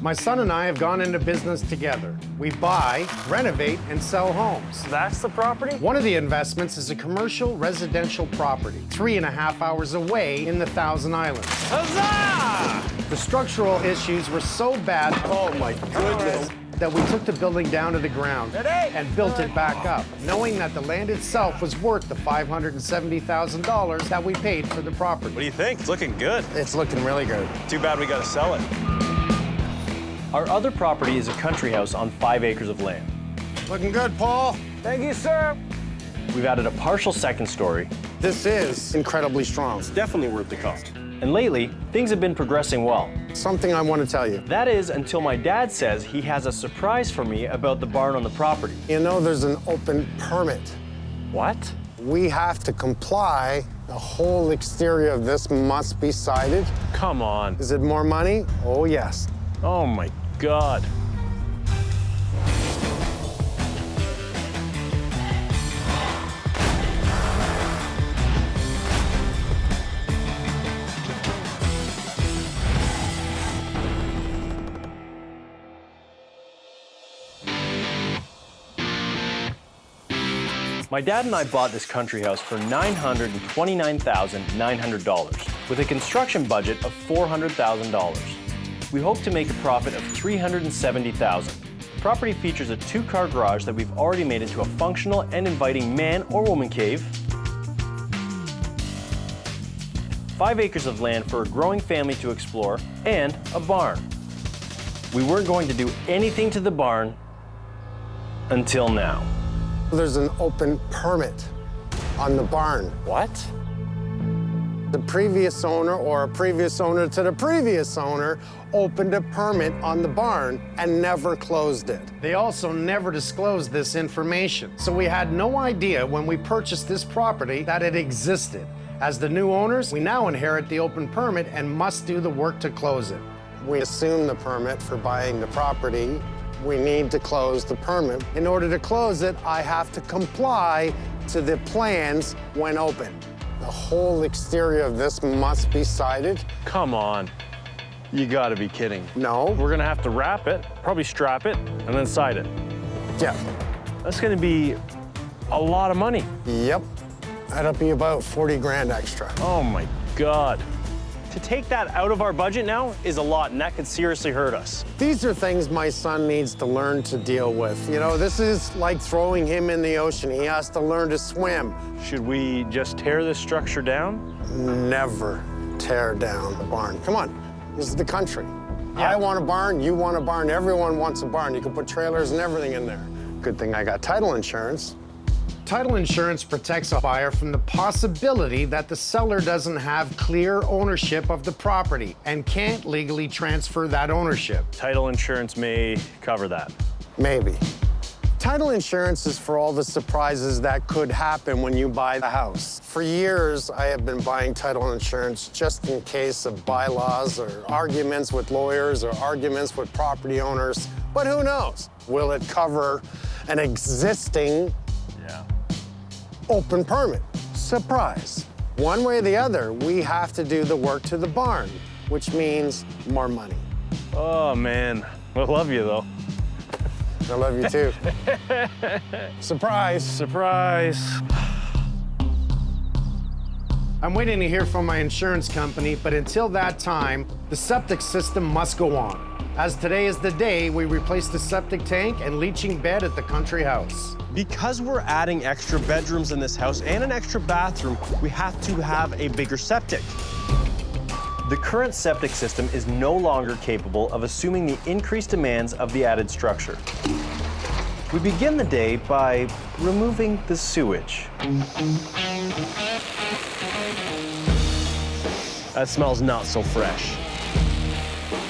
My son and I have gone into business together. We buy, renovate, and sell homes. That's the property? One of the investments is a commercial residential property, 3.5 hours away in the Thousand Islands. Huzzah! The structural issues were so bad, Oh my goodness. that we took the building down to the ground and built it back up, knowing that the land itself was worth the $570,000 that we paid for the property. What do you think? It's looking good. It's looking really good. Too bad we gotta sell it. Our other property is a country house on 5 acres of land. Looking good, Paul. Thank you, sir. We've added a partial second story, This is incredibly strong. Definitely worth the cost. and lately, things have been progressing well. Something I want to tell you. That is until my dad says he has a surprise for me about the barn on the property. You know, there's an open permit. What? We have to comply. The whole exterior of this must be sided. Come on. Is it more money? Oh, yes. Oh my God. My dad and I bought this country house for $929,900 with a construction budget of $400,000. We hope to make a profit of $370,000. The property features a 2-car garage that we've already made into a functional and inviting man or woman cave, 5 acres of land for a growing family to explore, and a barn. We weren't going to do anything to the barn until now. There's an open permit on the barn. What? The previous owner or a previous owner to the previous owner opened a permit on the barn and never closed it. They also never disclosed this information. So we had no idea when we purchased this property that it existed. As the new owners, we now inherit the open permit and must do the work to close it. We assume the permit for buying the property. We need to close the permit. In order to close it, I have to comply to the plans when open. The whole exterior of this must be sided. Come on. You gotta be kidding. No. We're gonna have to wrap it, probably strap it, and then side it. Yeah. That's gonna be a lot of money. Yep. That'll be about 40 grand extra. Oh my God. To take that out of our budget now is a lot, and that could seriously hurt us. These are things my son needs to learn to deal with. You know, this is like throwing him in the ocean. He has to learn to swim. Should we just tear this structure down? Never tear down the barn. Come on, this is the country. I want a barn, you want a barn, everyone wants a barn. You can put trailers and everything in there. Good thing I got title insurance. Title insurance protects a buyer from the possibility that the seller doesn't have clear ownership of the property and can't legally transfer that ownership. Title insurance may cover that. Maybe. Title insurance is for all the surprises that could happen when you buy the house. For years, I have been buying title insurance just in case of bylaws or arguments with lawyers or arguments with property owners. But who knows? Will it cover an existing open permit? Surprise. One way or the other, we have to do the work to the barn, which means more money. Oh, man. I love you, though. I love you, too. Surprise. Surprise. I'm waiting to hear from my insurance company, but until that time, the septic system must go on. As today is the day we replace the septic tank and leaching bed at the country house. Because we're adding extra bedrooms in this house and an extra bathroom, we have to have a bigger septic. The current septic system is no longer capable of assuming the increased demands of the added structure. We begin the day by removing the sewage. That smells not so fresh.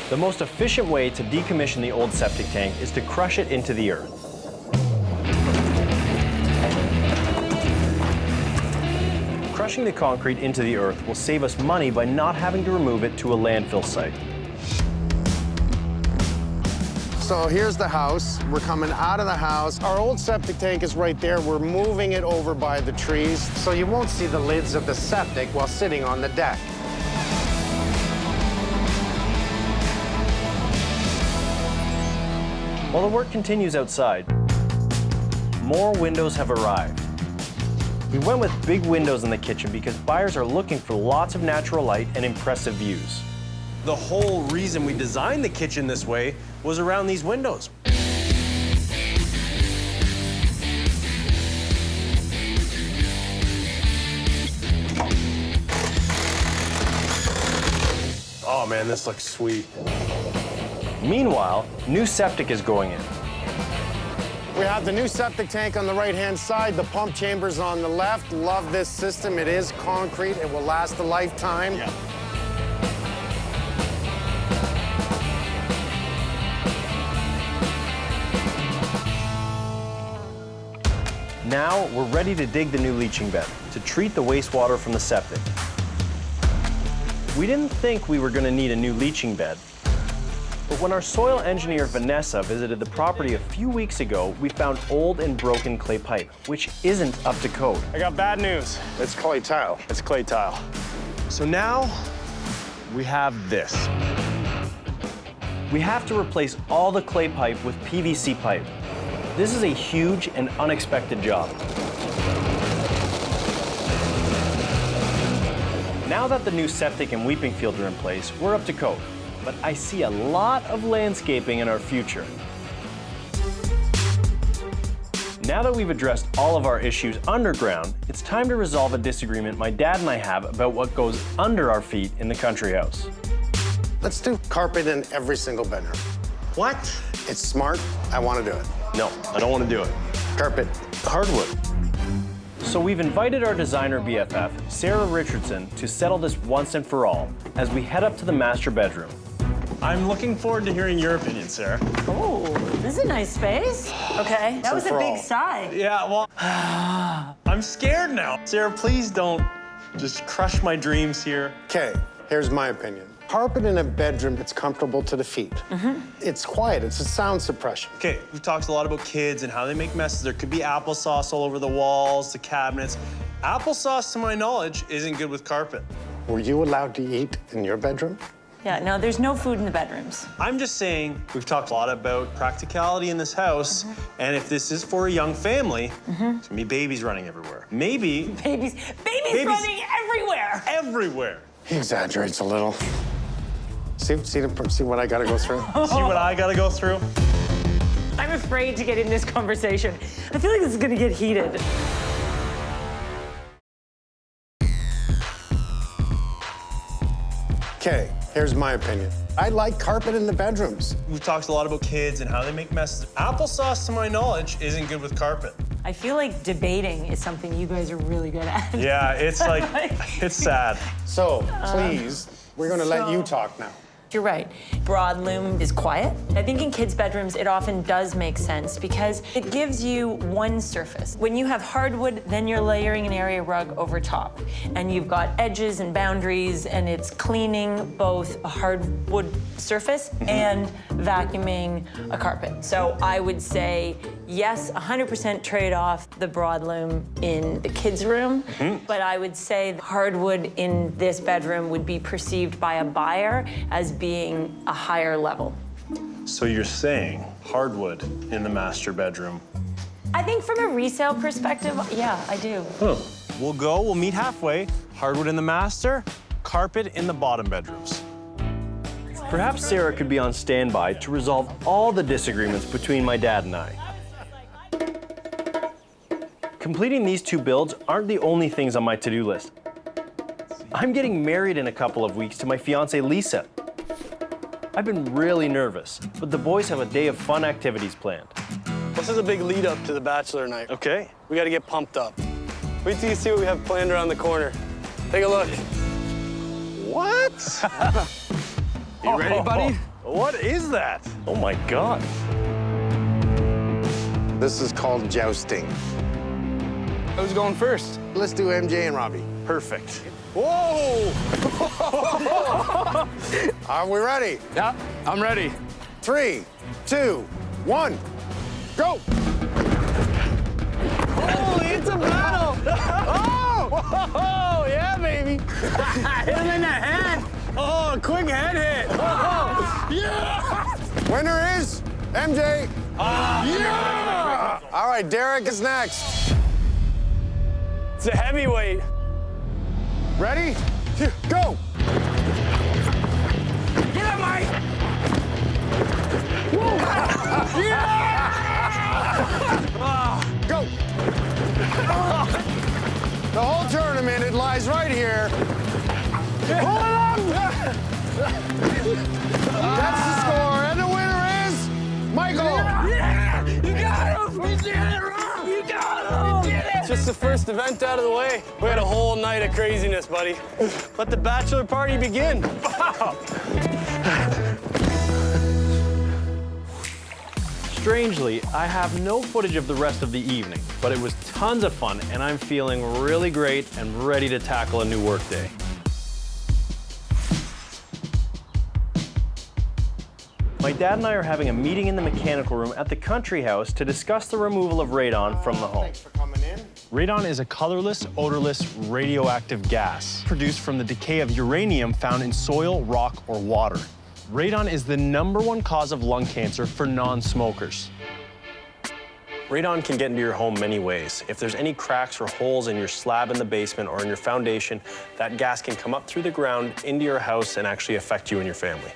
The most efficient way to decommission the old septic tank is to crush it into the earth. Crushing the concrete into the earth will save us money by not having to remove it to a landfill site. So here's the house. We're coming out of the house. Our old septic tank is right there. We're moving it over by the trees, so you won't see the lids of the septic while sitting on the deck. While the work continues outside, more windows have arrived. We went with big windows in the kitchen because buyers are looking for lots of natural light and impressive views. The whole reason we designed the kitchen this way was around these windows. Oh man, this looks sweet. Meanwhile, new septic is going in. We have the new septic tank on the right-hand side, the pump chambers on the left. Love this system. It is concrete. It will last a lifetime. Yeah. Now we're ready to dig the new leaching bed to treat the wastewater from the septic. We didn't think we were going to need a new leaching bed, but when our soil engineer Vanessa visited the property a few weeks ago, we found old and broken clay pipe, which isn't up to code. I got bad news. It's clay tile. It's clay tile. So now we have this. We have to replace all the clay pipe with PVC pipe. This is a huge and unexpected job. Now that the new septic and weeping field are in place, we're up to code. But I see a lot of landscaping in our future. Now that we've addressed all of our issues underground, it's time to resolve a disagreement my dad and I have about what goes under our feet in the country house. Let's do carpet in every single bedroom. What? It's smart. I want to do it. No, I don't want to do it. Carpet. Hardwood. So we've invited our designer BFF, Sarah Richardson, to settle this once and for all as we head up to the master bedroom. I'm looking forward to hearing your opinion, Sarah. Oh, this is a nice space. Okay, that was a big sigh. Yeah, well, I'm scared now. Sarah, please don't just crush my dreams here. Okay, here's my opinion. Carpet in a bedroom that's comfortable to the feet. It's quiet. It's a sound suppression. Okay, we've talked a lot about kids and how they make messes. There could be applesauce all over the walls, the cabinets. Applesauce, to my knowledge, isn't good with carpet. Were you allowed to eat in your bedroom? Yeah, no, there's no food in the bedrooms. I'm just saying, we've talked a lot about practicality in this house, and if this is for a young family, there's gonna be babies running everywhere. Maybe Babies running everywhere. everywhere. He exaggerates a little. See what I gotta go through? See what I gotta go through? I'm afraid to get in this conversation. I feel like this is gonna get heated. Okay, here's my opinion. I like carpet in the bedrooms. We've talked a lot about kids and how they make messes. Applesauce, to my knowledge, isn't good with carpet. I feel like debating is something you guys are really good at. Yeah, it's like, it's sad. So, please, we're gonna let you talk now. You're right. Broad loom is quiet. I think in kids' bedrooms, it often does make sense because it gives you one surface. When you have hardwood, then you're layering an area rug over top. And you've got edges and boundaries, and it's cleaning both a hardwood surface and vacuuming a carpet. So I would say, yes, 100% trade off the broad loom in the kids' room, but I would say the hardwood in this bedroom would be perceived by a buyer as being a higher level. So you're saying hardwood in the master bedroom? I think from a resale perspective, yeah, I do. We'll meet halfway. Hardwood in the master, carpet in the bottom bedrooms. Perhaps Sarah could be on standby to resolve all the disagreements between my dad and I. Completing these two builds aren't the only things on my to-do list. I'm getting married in a couple of weeks to my fiancée, Lisa. I've been really nervous, but the boys have a day of fun activities planned. This is a big lead up to the Bachelor night. Okay. We gotta get pumped up. Wait till you see what we have planned around the corner. Take a look. What? You ready, buddy? What is that? Oh my God. This is called jousting. Who's going first? Let's do MJ and Robbie. Perfect. Whoa! Are we ready? Yeah, I'm ready. 3, 2, 1, go! Holy, it's a battle! Oh, yeah, baby. Hit him in the head. Oh, quick head hit. Oh, yeah! Winner is MJ! Yeah! All right, Derek is next. It's a heavyweight. Ready? Go! Get up, Mike! Go! The whole tournament, it lies right here. Pull it up! That's the score, and the winner is Michael. Yeah! You got him! You did it, Rob! You got him! You did it! Just the first event out of the way. We had a whole night of craziness, buddy. Let the bachelor party begin. Strangely, I have no footage of the rest of the evening, but it was tons of fun and I'm feeling really great and ready to tackle a new workday. My dad and I are having a meeting in the mechanical room at the country house to discuss the removal of radon from the home. Thanks for coming in. Radon is a colorless, odorless, radioactive gas produced from the decay of uranium found in soil, rock, or water. Radon is the #1 cause of lung cancer for non-smokers. Radon can get into your home many ways. If there's any cracks or holes in your slab in the basement or in your foundation, that gas can come up through the ground into your house and actually affect you and your family.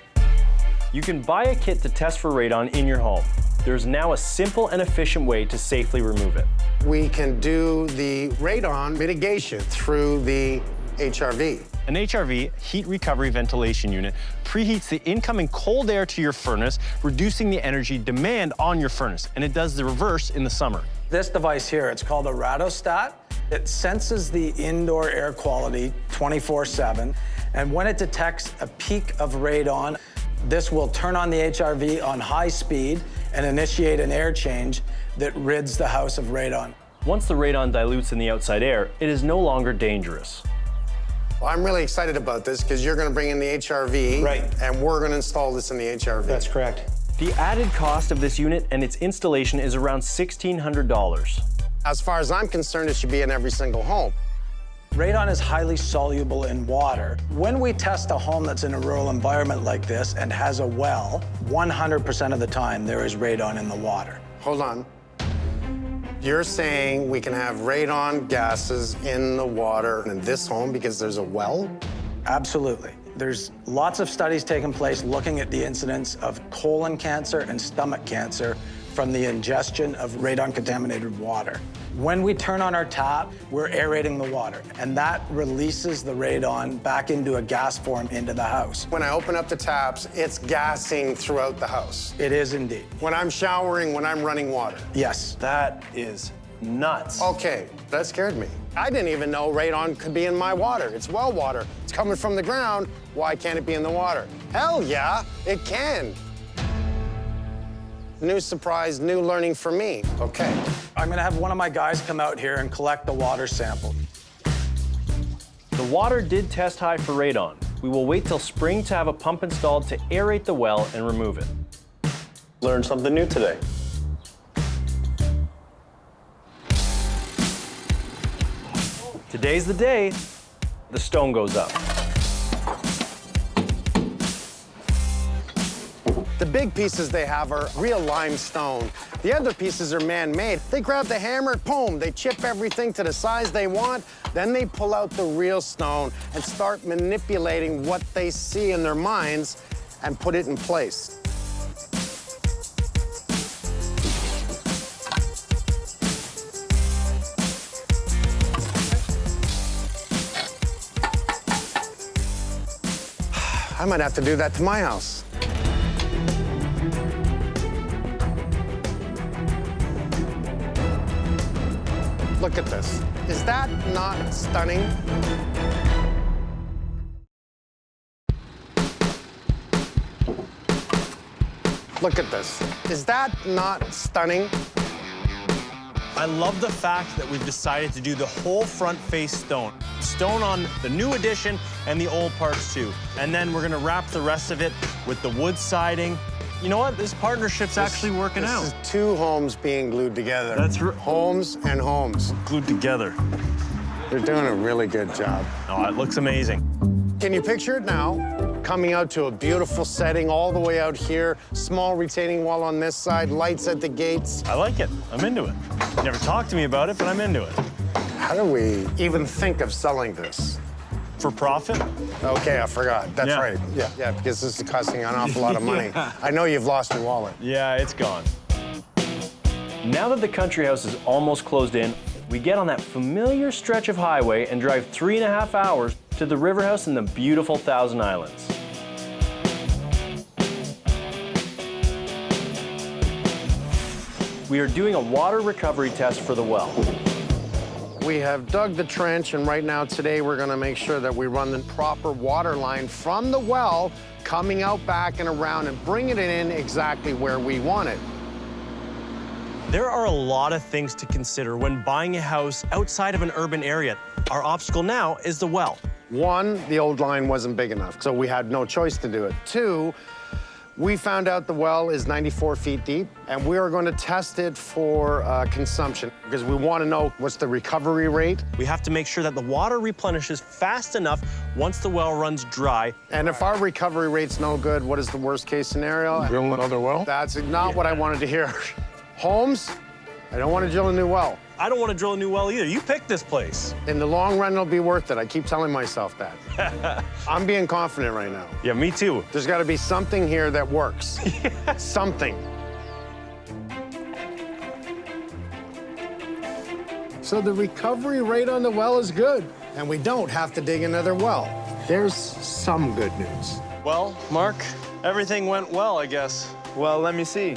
You can buy a kit to test for radon in your home. There's now a simple and efficient way to safely remove it. We can do the radon mitigation through the HRV. An HRV, heat recovery ventilation unit, preheats the incoming cold air to your furnace, reducing the energy demand on your furnace, and it does the reverse in the summer. This device here, it's called a Radostat. It senses the indoor air quality 24/7, and when it detects a peak of radon, this will turn on the HRV on high speed and initiate an air change that rids the house of radon. Once the radon dilutes in the outside air, it is no longer dangerous. Well, I'm really excited about this because you're going to bring in the HRV. Right. And we're going to install this in the HRV. That's correct. The added cost of this unit and its installation is around $1,600. As far as I'm concerned, it should be in every single home. Radon is highly soluble in water. When we test a home that's in a rural environment like this and has a well, 100% of the time there is radon in the water. Hold on. You're saying we can have radon gases in the water in this home because there's a well? Absolutely. There's lots of studies taking place looking at the incidence of colon cancer and stomach cancer from the ingestion of radon-contaminated water. When we turn on our tap, we're aerating the water, and that releases the radon back into a gas form into the house. When I open up the taps, it's gassing throughout the house. It is indeed. When I'm showering, when I'm running water. Yes. That is nuts. Okay, that scared me. I didn't even know radon could be in my water. It's well water. It's coming from the ground. Why can't it be in the water? Hell yeah, it can. New surprise, new learning for me. Okay. I'm gonna have one of my guys come out here and collect the water sample. The water did test high for radon. We will wait till spring to have a pump installed to aerate the well and remove it. Learned something new today. Today's the day the stone goes up. The big pieces they have are real limestone. The other pieces are man-made. They grab the hammer, boom, they chip everything to the size they want, then they pull out the real stone and start manipulating what they see in their minds and put it in place. I might have to do that to my house. Look at this. Is that not stunning? Look at this. Is that not stunning? I love the fact that we've decided to do the whole front face stone. Stone on the new addition and the old parts too. And then we're gonna wrap the rest of it with the wood siding. You know what? This partnership's actually working out. This is two homes being glued together. That's right. Homes and homes. Glued together. They're doing a really good job. Oh, it looks amazing. Can you picture it now? coming out to a beautiful setting all the way out here. Small retaining wall on this side, lights at the gates. I like it. I'm into it. You never talked to me about it, but I'm into it. How do we even think of selling this? For profit? Okay, I forgot. That's Yeah. right. Yeah, because this is costing an awful lot of money. I know you've lost your wallet. Yeah, it's gone. Now that the country house is almost closed in, we get on that familiar stretch of highway and drive 3.5 hours to the Riverhouse in the beautiful Thousand Islands. We are doing a water recovery test for the well. We have dug the trench, and right now today we're gonna make sure that we run the proper water line from the well, coming out back and around and bringing it in exactly where we want it. There are a lot of things to consider when buying a house outside of an urban area. Our obstacle now is the well. One, the old line wasn't big enough, so we had no choice to do it. Two, we found out the well is 94 feet deep, and we are going to test it for consumption because we want to know what's the recovery rate. We have to make sure that the water replenishes fast enough once the well runs dry. And if our recovery rate's no good, what is the worst case scenario? Drill another well? That's not what I wanted to hear. Holmes, I don't want to drill a new well. I don't want to drill a new well either. You picked this place. In the long run, it'll be worth it. I keep telling myself that. I'm being confident right now. Yeah, me too. There's got to be something here that works. Something. So the recovery rate on the well is good, and we don't have to dig another well. There's some good news. Well, Mark, everything went well, I guess. Well, let me see.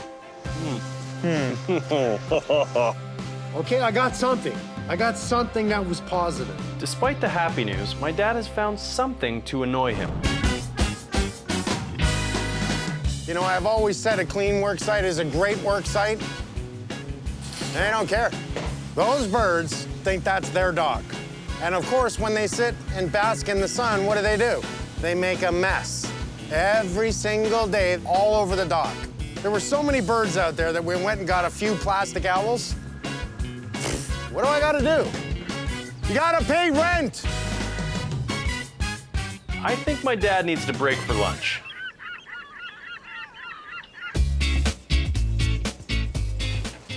Okay, I got something. I got something that was positive. Despite the happy news, my dad has found something to annoy him. You know, I've always said a clean work site is a great work site. And I don't care. Those birds think that's their dock. And of course, when they sit and bask in the sun, what do? They make a mess every single day all over the dock. There were so many birds out there that we went and got a few plastic owls. What do I gotta do? You gotta pay rent. I think my dad needs to break for lunch.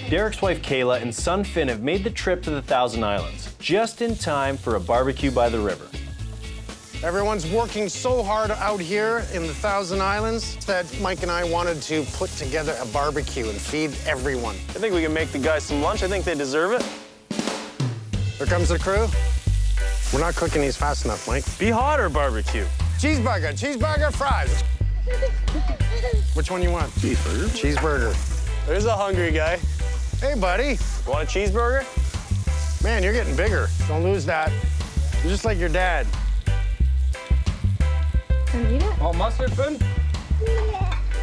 Derek's wife Kayla and son Finn have made the trip to the Thousand Islands, just in time for a barbecue by the river. Everyone's working so hard out here in the Thousand Islands that Mike and I wanted to put together a barbecue and feed everyone. I think we can make the guys some lunch. I think they deserve it. Here comes the crew. We're not cooking these fast enough, Mike. Be hot or barbecue? Cheeseburger, fries. Which one you want? Cheeseburger. Cheeseburger. There's a hungry guy. Hey, buddy. Want a cheeseburger? Man, you're getting bigger. Don't lose that. You're just like your dad. All mustard, Finn?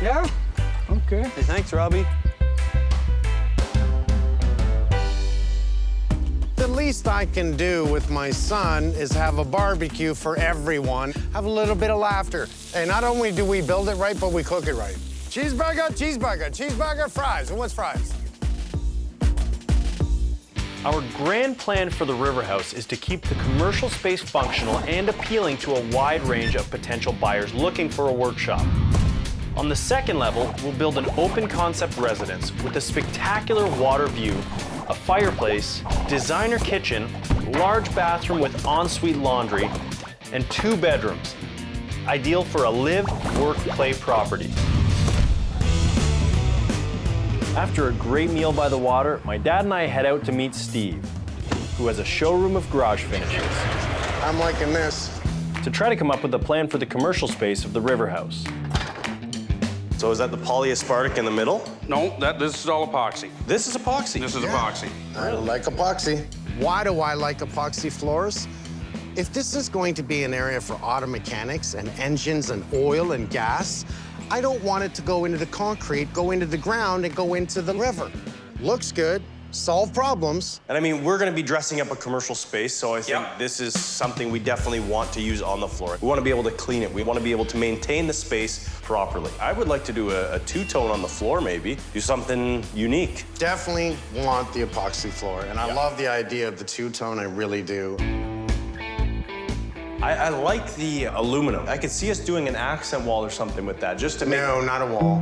Yeah? Okay. Hey, thanks, Robbie. The least I can do with my son is have a barbecue for everyone, have a little bit of laughter. Hey, not only do we build it right, but we cook it right. Cheeseburger, fries. And what's fries? Our grand plan for the Riverhouse is to keep the commercial space functional and appealing to a wide range of potential buyers looking for a workshop. On the second level, we'll build an open concept residence with a spectacular water view, a fireplace, designer kitchen, large bathroom with ensuite laundry, and 2 bedrooms. Ideal for a live, work, play property. After a great meal by the water, my dad and I head out to meet Steve, who has a showroom of garage finishes, I'm liking this. to try to come up with a plan for the commercial space of the Riverhouse. So is that the polyaspartic in the middle? No, this is all epoxy. This is epoxy. This is epoxy. I like epoxy. Why do I like epoxy floors? If this is going to be an area for auto mechanics and engines and oil and gas, I don't want it to go into the concrete, go into the ground, and go into the river. Looks good, solve problems. And I mean, we're gonna be dressing up a commercial space, so I think this is something we definitely want to use on the floor. We wanna be able to clean it. We wanna be able to maintain the space properly. I would like to do a two-tone on the floor, maybe. Do something unique. Definitely want the epoxy floor, and I love the idea of the two-tone, I really do. I like the aluminum. I could see us doing an accent wall or something with that, just to make... No, not a wall.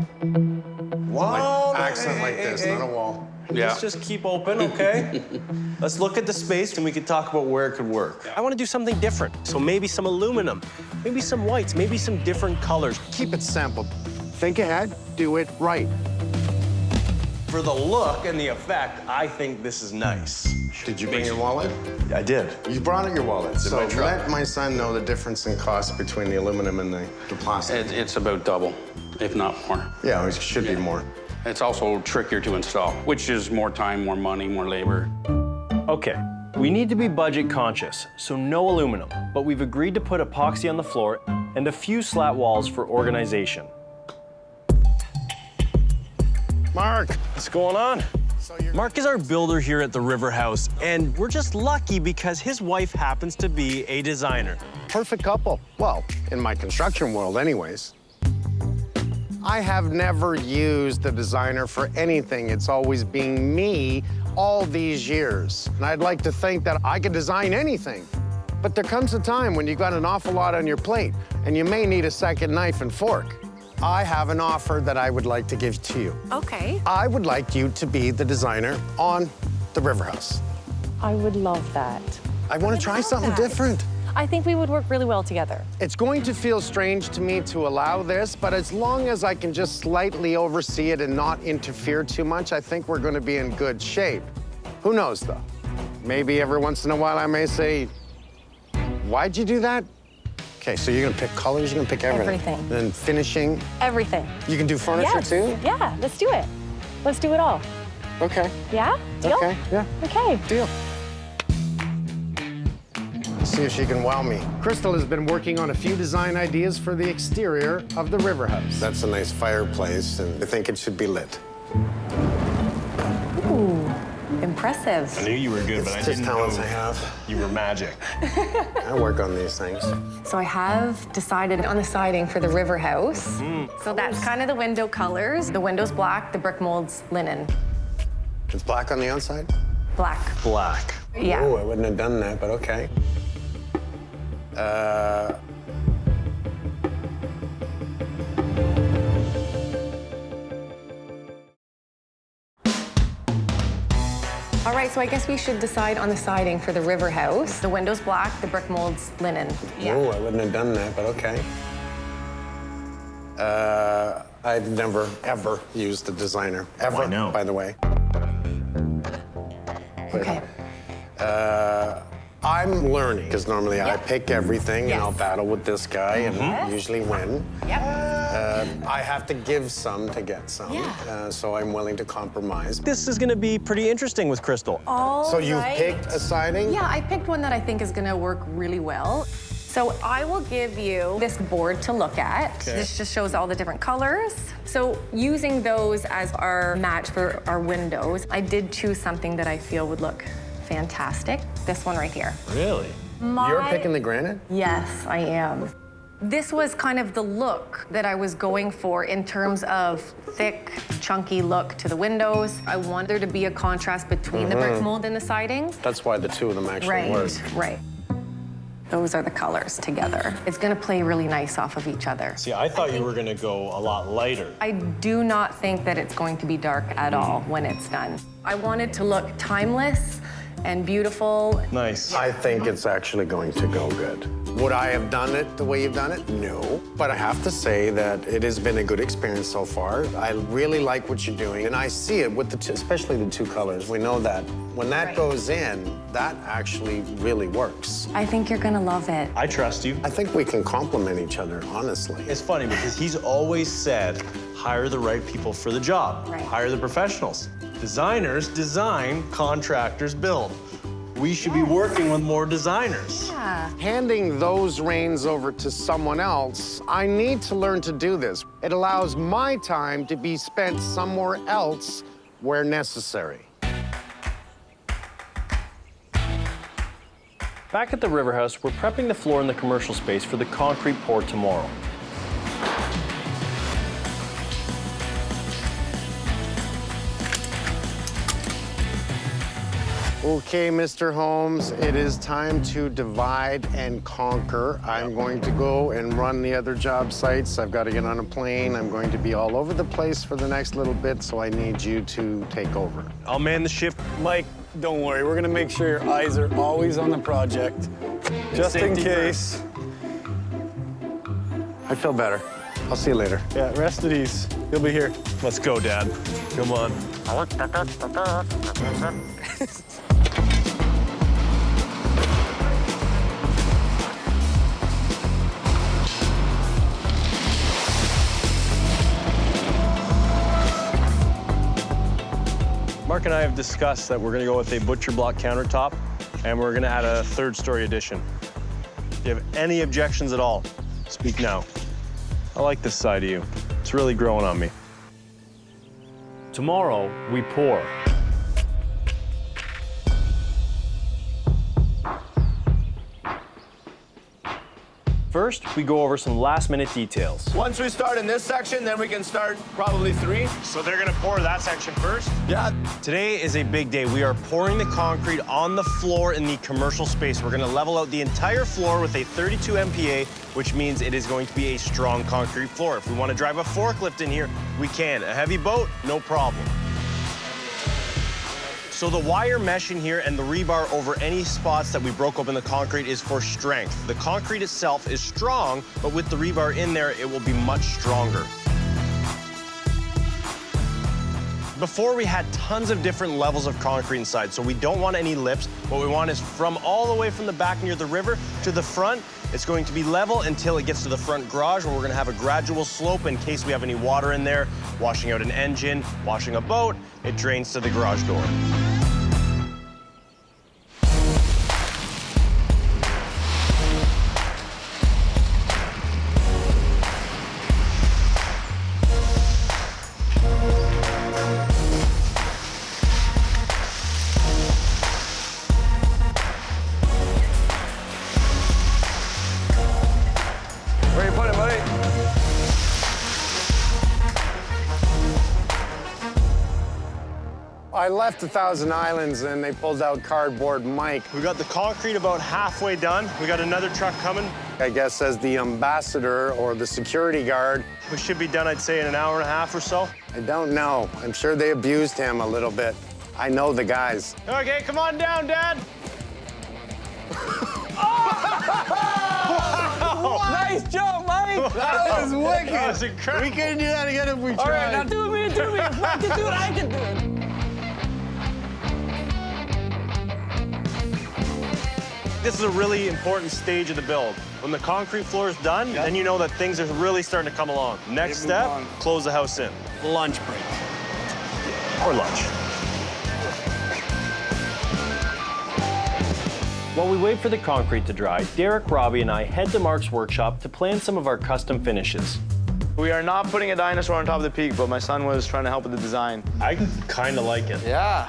Whoa! Like, accent like this, not a wall. Yeah. Let's just keep open, okay? Let's look at the space and we can talk about where it could work. I want to do something different. So maybe some aluminum, maybe some whites, maybe some different colors. Keep it simple. Think ahead, do it right. For the look and the effect, I think this is nice. Did you bring your wallet? I did. You brought out your wallet. So my truck. let my son know the difference in cost between the aluminum and the plastic. It's about double, if not more. Yeah, it should be more. It's also trickier to install, which is more time, more money, more labor. Okay, we need to be budget conscious, so no aluminum, but we've agreed to put epoxy on the floor and a few slat walls for organization. Mark! What's going on? Mark is our builder here at the Riverhouse, and we're just lucky because his wife happens to be a designer. Perfect couple. Well, in my construction world anyways. I have never used a designer for anything. It's always been me all these years. And I'd like to think that I could design anything. But there comes a time when you've got an awful lot on your plate, and you may need a second knife and fork. I have an offer that I would like to give to you. Okay. I would like you to be the designer on the Riverhouse. I would love that. I want to try something different. I think we would work really well together. It's going to feel strange to me to allow this, but as long as I can just slightly oversee it and not interfere too much, I think we're going to be in good shape. Who knows, though? Maybe every once in a while I may say, why'd you do that? Okay, so you're going to pick colors, you're going to pick everything. Everything. Then finishing. Everything. You can do furniture, Yes. too? Yeah, let's do it. Let's do it all. Okay. Yeah? Deal? Okay, yeah. Okay. Deal. See if she can wow me. Crystal has been working on a few design ideas for the exterior of the Riverhouse. That's a nice fireplace, and I think it should be lit. Ooh, impressive. I knew you were good, but I It's didn't just talents know I have. you were magic. I work on these things. So I have decided on the siding for the Riverhouse. So that's kind of the window colors. The window's black, the brick mold's linen. It's black on the outside? Black. Black. Yeah. Oh, I wouldn't have done that, but okay. All right, so I guess we should decide on the siding for the Riverhouse. The window's black, the brick mold's linen. Oh, I wouldn't have done that, but okay. I've never, ever used a designer. Ever, I know. by the way. Okay. I'm learning, because normally I pick everything and I'll Yes. battle with this guy and usually win. Yep. I have to give some to get some, so I'm willing to compromise. This is going to be pretty interesting with Crystal. All So you've right. picked a siding? Yeah, I picked one that I think is gonna work really well. So I will give you this board to look at. This just shows all the different colors. So using those as our match for our windows, I did choose something that I feel would look fantastic. This one right here. Really? You're picking the granite? Yes, I am. This was kind of the look that I was going for in terms of thick, chunky look to the windows. I want there to be a contrast between the brick mold and the siding. That's why the two of them actually work. Right. Those are the colors together. It's gonna play really nice off of each other. See, I thought you were going to go a lot lighter. I do not think that it's going to be dark at all when it's done. I want it to look timeless and beautiful. Nice. I think it's actually going to go good. Would I have done it the way you've done it? No. But I have to say that it has been a good experience so far. I really like what you're doing, and I see it with the two, especially the two colors. We know that when that goes in, that actually really works. I think you're gonna love it. I trust you. I think we can complement each other, honestly. It's funny because he's always said, hire the right people for the job. Right. Hire the professionals. Designers design, contractors build. We should be working with more designers. Yeah. Handing those reins over to someone else, I need to learn to do this. It allows my time to be spent somewhere else where necessary. Back at the Riverhouse, we're prepping the floor in the commercial space for the concrete pour tomorrow. Okay, Mr. Holmes, it is time to divide and conquer. I'm going to go and run the other job sites. I've got to get on a plane. I'm going to be all over the place for the next little bit, so I need you to take over. I'll man the ship. Mike, don't worry. We're gonna make sure your eyes are always on the project, just in case. I feel better. I'll see you later. Yeah, rest at ease. You'll be here. Let's go, Dad. Come on. Mark and I have discussed that we're gonna go with a butcher block countertop, and we're gonna add a 3rd-story addition. If you have any objections at all, speak now. I like this side of you. It's really growing on me. Tomorrow, we pour. First, we go over some last-minute details. Once we start in this section, then we can start probably 3. So they're gonna pour that section first? Yeah. Today is a big day. We are pouring the concrete on the floor in the commercial space. We're gonna level out the entire floor with a 32 MPa, which means it is going to be a strong concrete floor. If we wanna drive a forklift in here, we can. A heavy boat, no problem. So the wire mesh in here and the rebar over any spots that we broke open the concrete is for strength. The concrete itself is strong, but with the rebar in there, it will be much stronger. Before, we had tons of different levels of concrete inside, so we don't want any lips. What we want is from all the way from the back near the river to the front, it's going to be level until it gets to the front garage, where we're gonna have a gradual slope in case we have any water in there, washing out an engine, washing a boat, it drains to the garage door. Where you put it, buddy? I left 1,000 Islands and they pulled out cardboard Mike. We got the concrete about halfway done. We got another truck coming. I guess as the ambassador or the security guard. We should be done, I'd say, in an hour and a half or so. I don't know. I'm sure they abused him a little bit. I know the guys. Okay, come on down, Dad. Nice jump, Mike! That was wicked! That was incredible. We couldn't do that again if we tried. All right, now do me. If I can do it, I can do it. This is a really important stage of the build. When the concrete floor is done, then you know that things are really starting to come along. Next step, close the house in. Lunch break. Or lunch. While we wait for the concrete to dry, Derek, Robbie, and I head to Mark's workshop to plan some of our custom finishes. We are not putting a dinosaur on top of the peak, but my son was trying to help with the design. I kind of like it. Yeah.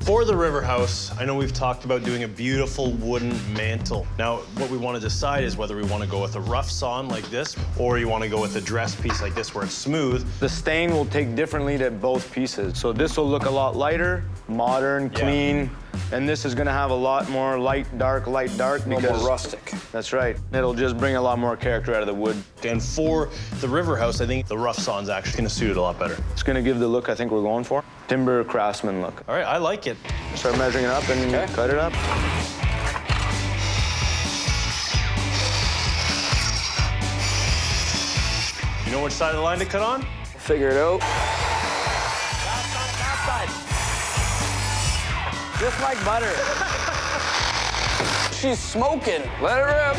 For the Riverhouse, I know we've talked about doing a beautiful wooden mantle. Now, what we want to decide is whether we want to go with a rough sawn like this, or you want to go with a dress piece like this where it's smooth. The stain will take differently to both pieces. So this will look a lot lighter, modern, clean, and this is gonna have a lot more light, dark, because more rustic. That's right. It'll just bring a lot more character out of the wood. And for the Riverhouse, I think the rough sawn's actually gonna suit it a lot better. It's gonna give the look I think we're going for. Timber craftsman look. All right, I like it. Start measuring it up and cut it up. You know which side of the line to cut on? Figure it out. Just like butter. She's smoking. Let her rip.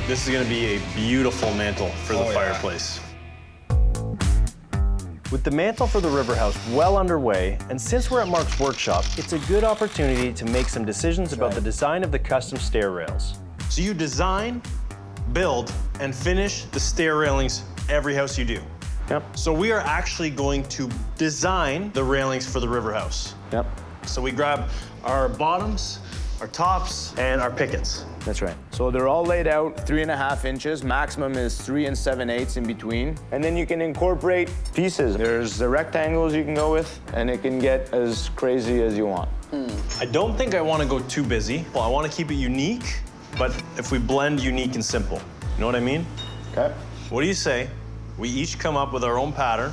This is gonna be a beautiful mantle for the fireplace. With the mantle for the Riverhouse well underway, and since we're at Mark's workshop, it's a good opportunity to make some decisions about the design of the custom stair rails. So you design, build, and finish the stair railings every house you do. Yep. So we are actually going to design the railings for the Riverhouse. Yep. So we grab our bottoms, our tops, and our pickets. That's right. So they're all laid out 3.5 inches. Maximum is 3 7/8 in between. And then you can incorporate pieces. There's the rectangles you can go with, and it can get as crazy as you want. I don't think I want to go too busy. Well, I want to keep it unique, but if we blend unique and simple, you know what I mean? Okay. What do you say? We each come up with our own pattern,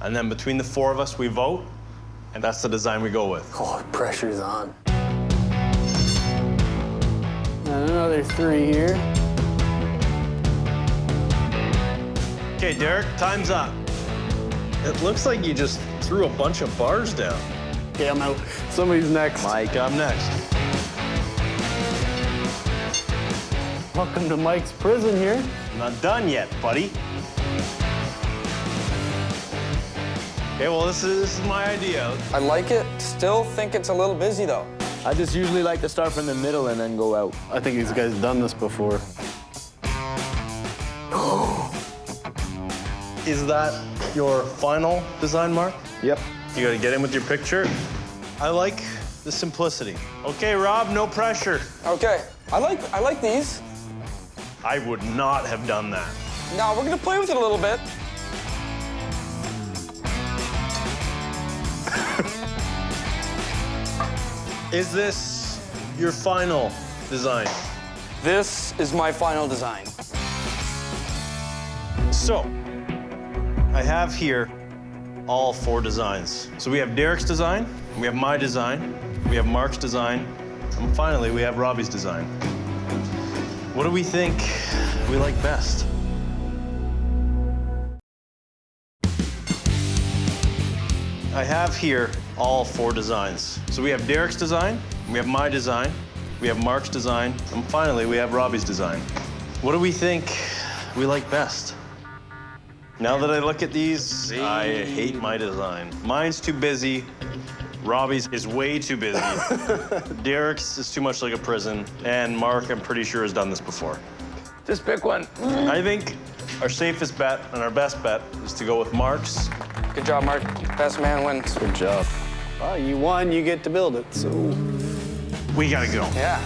and then between the 4 of us, we vote, and that's the design we go with. Oh, pressure's on. And another 3 here. Okay, Derek, time's up. It looks like you just threw a bunch of bars down. Okay, I'm out. Somebody's next. Mike, I'm next. Welcome to Mike's prison here. I'm not done yet, buddy. Okay, well, this is my idea. I like it. Still think it's a little busy, though. I just usually like to start from the middle and then go out. I think these guys done this before. Is that your final design, Mark? Yep. You gotta get in with your picture. I like the simplicity. Okay, Rob, no pressure. Okay. I like these. I would not have done that. Now we're gonna play with it a little bit. Is this your final design? This is my final design. So, I have here all 4 designs. So we have Derek's design, we have my design, we have Mark's design, and finally we have Robbie's design. What do we think we like best? I have here all 4 designs. So we have Derek's design, we have my design, we have Mark's design, and finally we have Robbie's design. What do we think we like best? Now that I look at these, I hate my design. Mine's too busy. Robbie's is way too busy. Derek's is too much like a prison. And Mark, I'm pretty sure, has done this before. Just pick one. I think our safest bet and our best bet is to go with Mark's. Good job, Mark. Best man wins. Good job. Well, you won, you get to build it, so. We gotta go. Yeah.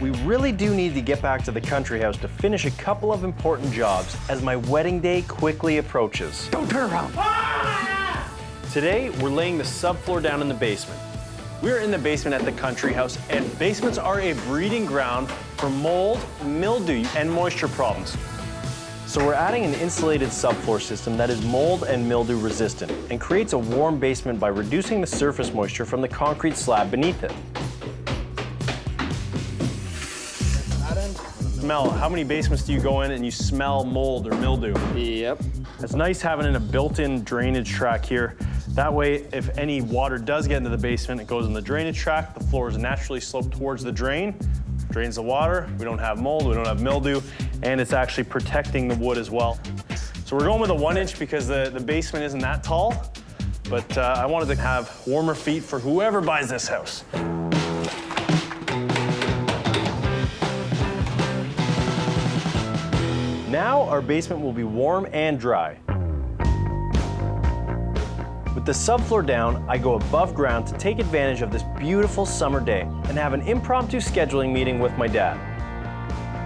We really do need to get back to the country house to finish a couple of important jobs as my wedding day quickly approaches. Don't turn around. Today, we're laying the subfloor down in the basement. We're in the basement at the country house, and basements are a breeding ground for mold, mildew, and moisture problems. So we're adding an insulated subfloor system that is mold and mildew resistant and creates a warm basement by reducing the surface moisture from the concrete slab beneath it. Mel, how many basements do you go in and you smell mold or mildew? Yep. It's nice having a built-in drainage track here. That way, if any water does get into the basement, it goes in the drainage track. The floor is naturally sloped towards the drain, drains the water. We don't have mold, we don't have mildew, and it's actually protecting the wood as well. So we're going with a 1-inch because the basement isn't that tall, but I wanted to have warmer feet for whoever buys this house. Now our basement will be warm and dry. With the subfloor down, I go above ground to take advantage of this beautiful summer day and have an impromptu scheduling meeting with my dad.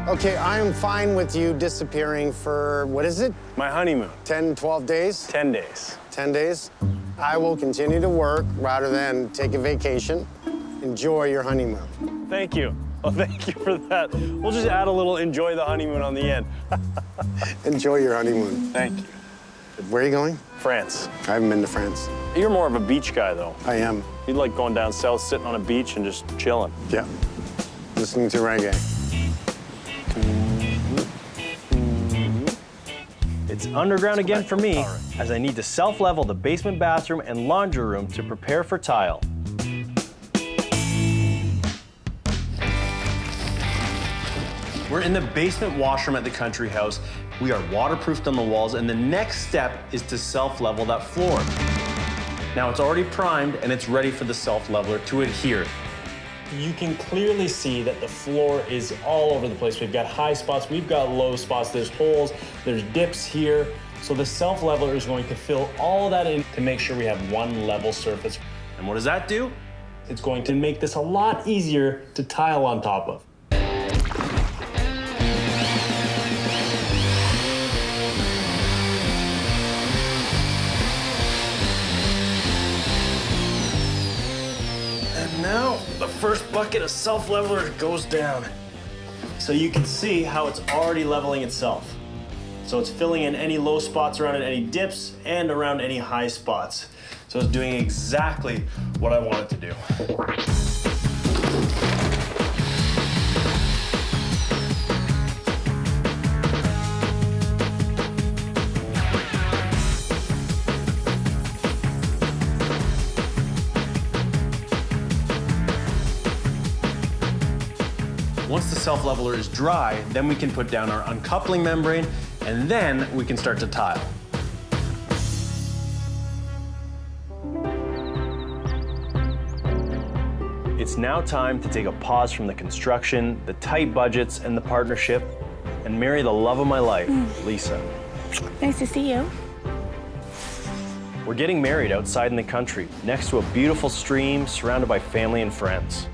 Okay, I'm fine with you disappearing for, what is it? My honeymoon. 10, 12 days? 10 days. 10 days? I will continue to work rather than take a vacation. Enjoy your honeymoon. Thank you. Oh, thank you for that. We'll just add a little enjoy the honeymoon on the end. Enjoy your honeymoon. Thank you. Where are you going? France. I haven't been to France. You're more of a beach guy, though. I am. You like going down south, sitting on a beach and just chilling. Yeah. Listening to reggae. It's underground again for me, as I need to self-level the basement bathroom and laundry room to prepare for tile. We're in the basement washroom at the country house. We are waterproofed on the walls, and the next step is to self-level that floor. Now it's already primed and it's ready for the self-leveler to adhere. You can clearly see that the floor is all over the place. We've got high spots, we've got low spots, there's holes, there's dips here. So the self-leveler is going to fill all of that in to make sure we have one level surface. And what does that do? It's going to make this a lot easier to tile on top of. And now the first bucket of self-leveler goes down. So you can see how it's already leveling itself. So it's filling in any low spots around it, any dips, and around any high spots. So it's doing exactly what I want it to do. Once the self-leveler is dry, then we can put down our uncoupling membrane, and then we can start to tile. It's now time to take a pause from the construction, the tight budgets, and the partnership, and marry the love of my life, Lisa. Nice to see you. We're getting married outside in the country, next to a beautiful stream, surrounded by family and friends.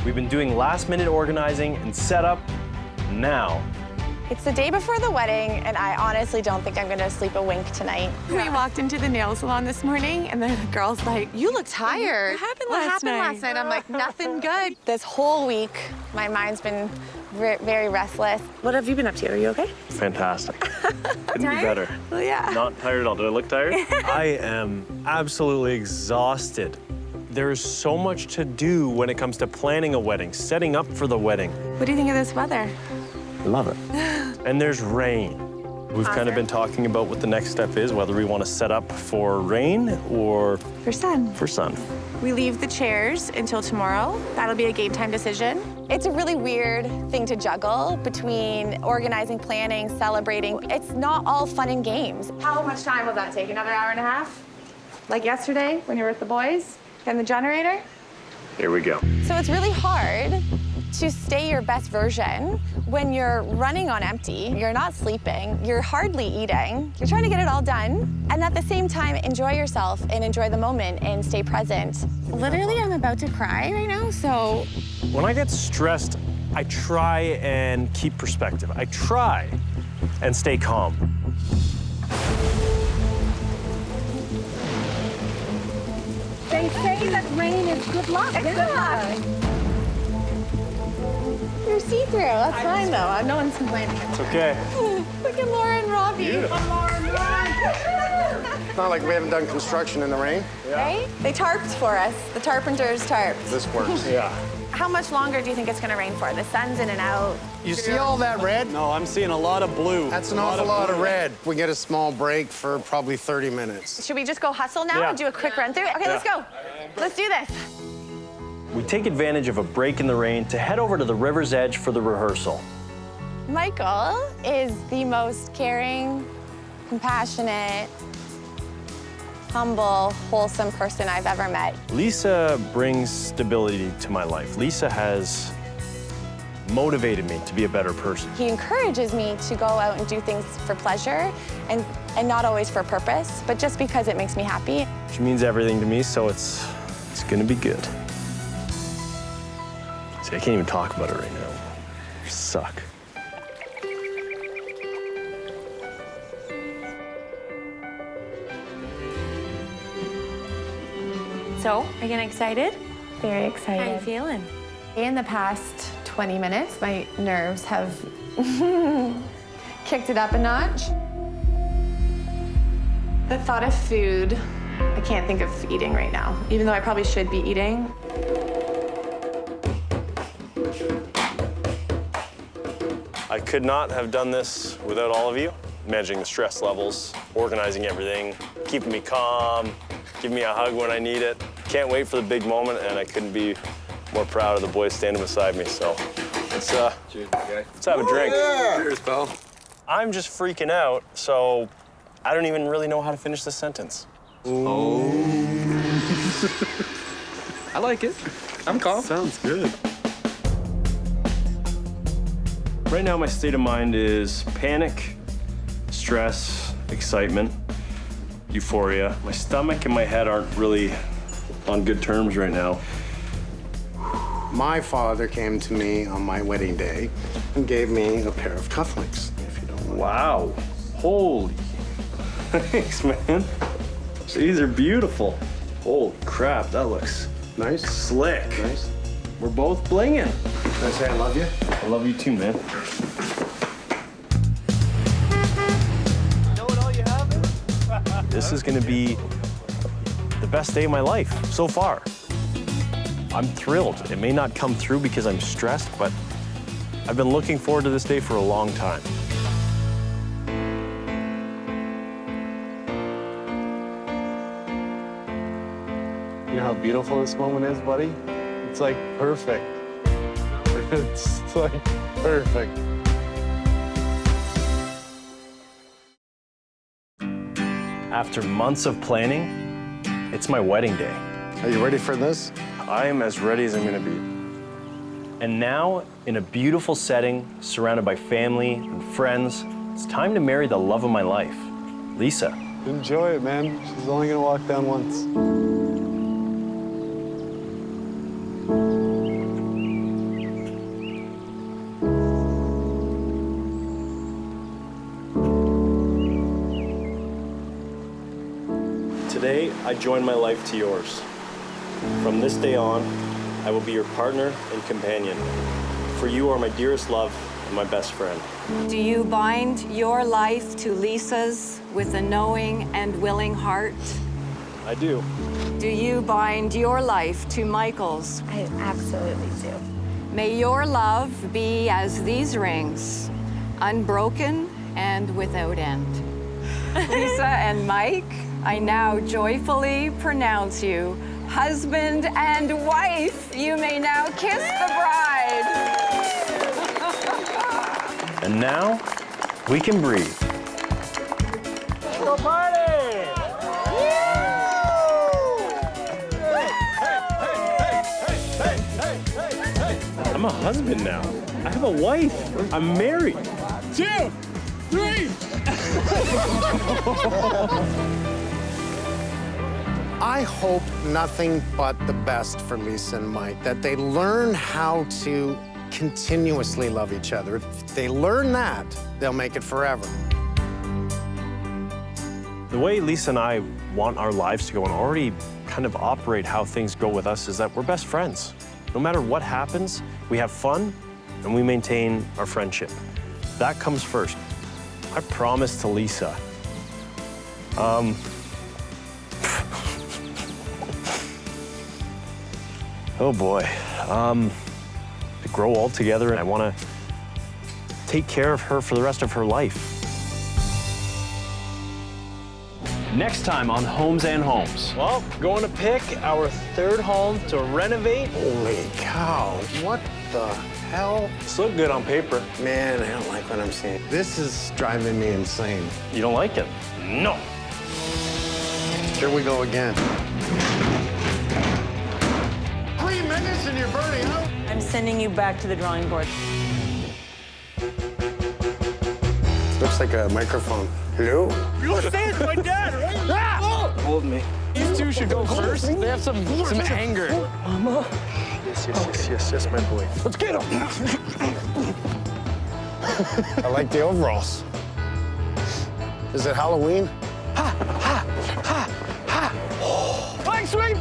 We've been doing last-minute organizing and setup. Now, It's the day before the wedding, and I honestly don't think I'm gonna sleep a wink tonight. We walked into the nail salon this morning, and the girl's like, "You look tired. What happened last night? I'm like, "Nothing good." This whole week, my mind's been very restless. What have you been up to? Are you okay? Fantastic. Couldn't be better. Well, yeah. Not tired at all. Do I look tired? I am absolutely exhausted. There is so much to do when it comes to planning a wedding, setting up for the wedding. What do you think of this weather? I love it. And there's rain. We've kind of been talking about what the next step is, whether we want to set up for rain or For sun. for sun. We leave the chairs until tomorrow. That'll be a game time decision. It's a really weird thing to juggle between organizing, planning, celebrating. It's not all fun and games. How much time will that take? Another hour and a half? Like yesterday when you were with the boys? And the generator? Here we go. So it's really hard to stay your best version when you're running on empty, you're not sleeping, you're hardly eating, you're trying to get it all done, and at the same time, enjoy yourself and enjoy the moment and stay present. Literally, I'm about to cry right now, so. When I get stressed, I try and keep perspective. I try and stay calm. They say that rain is good luck. It's good luck. You're see-through. That's fine, though. No one's complaining. It's okay. Look at Laura and Robbie. It's not like we haven't done construction in the rain. Right? They tarped for us. The tarpenters tarped. This works. Yeah. How much longer do you think it's going to rain for? The sun's in and out. You see all that red? No, I'm seeing a lot of blue. That's an awful lot of red. We get a small break for probably 30 minutes. Should we just go hustle now Yeah. and do a quick run through? Okay, let's go. Let's do this. we take advantage of a break in the rain to head over to the river's edge for the rehearsal. Michael is the most caring, compassionate, humble, wholesome person I've ever met. Lisa brings stability to my life. Lisa has motivated me to be a better person. He encourages me to go out and do things for pleasure and not always for purpose, but just because it makes me happy. She means everything to me, so it's gonna be good. See, I can't even talk about it right now. You suck. So, are you getting excited? Very How excited. are you feeling? In the past 20 minutes, my nerves have kicked it up a notch. The thought of food, I can't think of eating right now, even though I probably should be eating. I could not have done this without all of you. Managing the stress levels, organizing everything, keeping me calm, giving me a hug when I need it. Can't wait for the big moment, and I couldn't be more proud of the boys standing beside me. So let's have a drink. Cheers, pal. I'm just freaking out, so I don't even really know how to finish this sentence. Oh. I like it. I'm calm. Sounds good. Right now, my state of mind is panic, stress, excitement, euphoria. My stomach and my head aren't really on good terms right now. My father came to me on my wedding day and gave me a pair of cufflinks, if you don't mind. Wow. Holy. Thanks, man. These are beautiful. Holy crap, that looks Nice. slick. Nice. We're both blinging. Can I say I love you? I love you too, man. This is gonna be the best day of my life so far. I'm thrilled. It may not come through because I'm stressed, but I've been looking forward to this day for a long time. You know how beautiful this moment is, buddy? It's like perfect. It's like perfect. After months of planning, it's my wedding day. Are you ready for this? I am as ready as I'm gonna be. And now, in a beautiful setting, surrounded by family and friends, it's time to marry the love of my life, Lisa. Enjoy it, man. She's only gonna walk down once. Today, I join my life to yours. From this day on, I will be your partner and companion. For you are my dearest love and my best friend. Do you bind your life to Lisa's with a knowing and willing heart? I do. Do you bind your life to Michael's? I absolutely do. May your love be as these rings, unbroken and without end. Lisa and Mike, I now joyfully pronounce you husband and wife. You may now kiss the bride. And now, we can breathe. Go party! I'm a husband now. I have a wife. I'm married. 2, 3. I hope nothing but the best for Lisa and Mike, that they learn how to continuously love each other. If they learn that, they'll make it forever. The way Lisa and I want our lives to go and already kind of operate how things go with us is that we're best friends. No matter what happens, we have fun and we maintain our friendship. That comes first. I promised to Lisa. Oh boy. To grow old together, and I want to take care of her for the rest of her life. Next time on Homes and Homes. Well, going to pick our third home to renovate. Holy cow, what the hell? It's look good on paper. Man, I don't like what I'm seeing. This is driving me insane. You don't like it? No. Here we go again. 3 minutes and you're burning out. I'm sending you back to the drawing board. Looks like a microphone. Hello? You understand my dad, right? Yeah! Hold me. These two should go first. They have some anger. Mama. Yes, my boy. Let's get him. I like the overalls. Is it Halloween? Flag sweep!